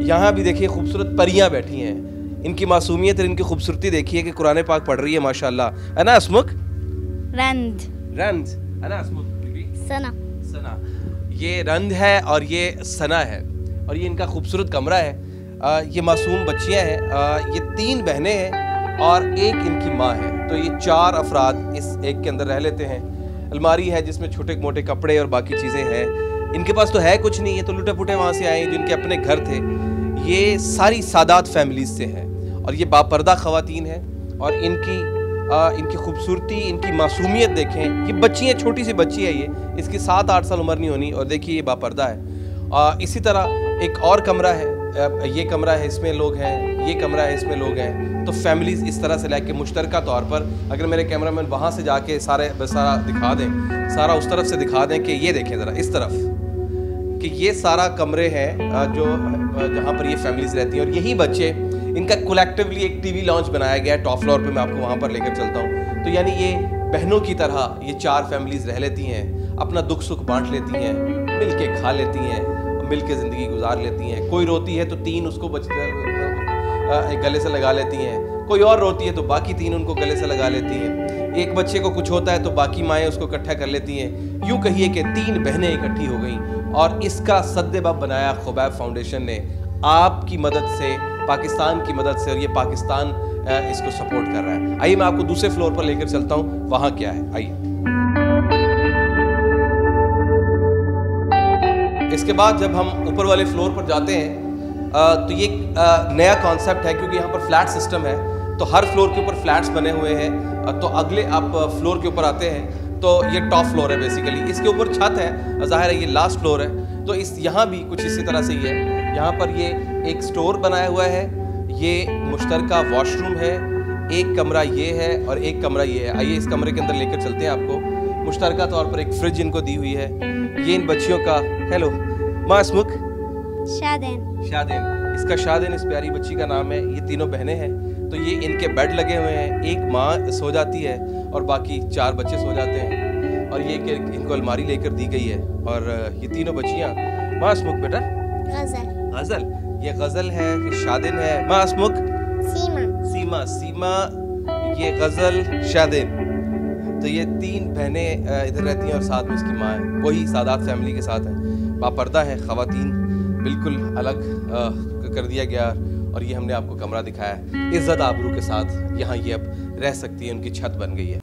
यहाँ भी देखिए खूबसूरत परियाँ बैठी हैं, इनकी मासूमियत और इनकी खूबसूरती देखिए कि कुरान पाक पढ़ रही है माशाल्लाह। अना अस्मुक रंद रंद अना अस्मुक सना सना, ये रंद है और ये सना है और ये इनका खूबसूरत कमरा है। ये मासूम बच्चियाँ हैं, ये 3 बहनें हैं और एक इनकी माँ है। तो ये 4 अफराद इस एक के अंदर रह लेते हैं। अलमारी है जिसमें छोटे मोटे कपड़े और बाकी चीज़ें हैं। इनके पास तो है कुछ नहीं है, तो लुटे पुटे वहाँ से आए जिनके अपने घर थे। ये सारी सादात फैमिलीज से हैं और ये बापर्दा ख़वातीन हैं और इनकी खूबसूरती, इनकी मासूमियत देखें। ये बच्ची है, छोटी सी बच्ची है, ये इसकी 7-8 साल उम्र नहीं होनी और देखिए ये बापर्दा है। इसी तरह एक और कमरा है, ये कमरा है इसमें लोग हैं, ये कमरा है इसमें लोग हैं। तो फैमिलीज इस तरह से लेके मुश्तरका तौर पर, अगर मेरे कैमरामैन वहाँ से जाके सारा दिखा दें, सारा उस तरफ से दिखा दें कि ये देखें ज़रा इस तरफ कि ये सारा कमरे हैं जो जहाँ पर ये फैमिलीज रहती हैं। और यही बच्चे, इनका कलेक्टिवली एक टीवी लॉन्च बनाया गया है टॉप फ्लोर पे, मैं आपको वहाँ पर लेकर चलता हूँ। तो यानी ये बहनों की तरह ये 4 फैमिलीज रह लेती हैं, अपना दुख सुख बांट लेती हैं, मिल के खा लेती हैं, मिल के ज़िंदगी गुजार लेती हैं। कोई रोती है तो 3 उसको गले से लगा लेती हैं, कोई और रोती है तो बाकी 3 उनको गले से लगा लेती हैं। एक बच्चे को कुछ होता है तो बाकी माएँ उसको इकट्ठा कर लेती हैं। यूँ कहिए कि 3 बहनें इकट्ठी हो गई और इसका सद्देबाब बनाया खुबैब फाउंडेशन ने, आपकी मदद से, पाकिस्तान की मदद से, और ये पाकिस्तान इसको सपोर्ट कर रहा है। आइए मैं आपको दूसरे फ्लोर पर लेकर चलता हूँ, वहाँ क्या है, आइए। इसके बाद जब हम ऊपर वाले फ्लोर पर जाते हैं तो ये नया कॉन्सेप्ट है, क्योंकि यहाँ पर फ्लैट सिस्टम है तो हर फ्लोर के ऊपर फ्लैट्स बने हुए हैं। तो अगले आप फ्लोर के ऊपर आते हैं तो ये टॉप फ्लोर है बेसिकली, इसके ऊपर छत है, ज़ाहिर है ये लास्ट फ्लोर है। तो यहाँ भी कुछ इसी तरह से ही है। यहाँ पर ये एक स्टोर बनाया हुआ है, ये मुश्तरका वॉशरूम है, एक कमरा ये है और एक कमरा ये है। आइए इस कमरे के अंदर लेकर चलते हैं आपको। मुश्तरका तौर पर एक फ्रिज इनको दी हुई है। ये इन बच्चियों का, हेलो माँ अस्मुक, शादेन, इसका शादेन इस प्यारी बच्ची का नाम है। ये 3 बहनें हैं, तो ये इनके बेड लगे हुए हैं, एक माँ सो जाती है और बाकी 4 बच्चे सो जाते हैं। और ये इनको अलमारी लेकर दी गई है। और ये 3 बच्चियाँ, माँ अस्मुक बेटा, गज़ल, ये गज़ल है, ये शादेन है। माँ अस्मुक, सीमा, ये गज़ल, शादेन। तो ये 3 बहनें इधर रहती हैं और साथ में इसकी माँ है। वही सादात फैमिली के साथ है, बापर्दा है, ख़वातीन, बिल्कुल अलग कर दिया गया। और ये हमने आपको कमरा दिखाया है, इज़्ज़त आबरू के साथ यहाँ ये अब रह सकती है, उनकी छत बन गई है।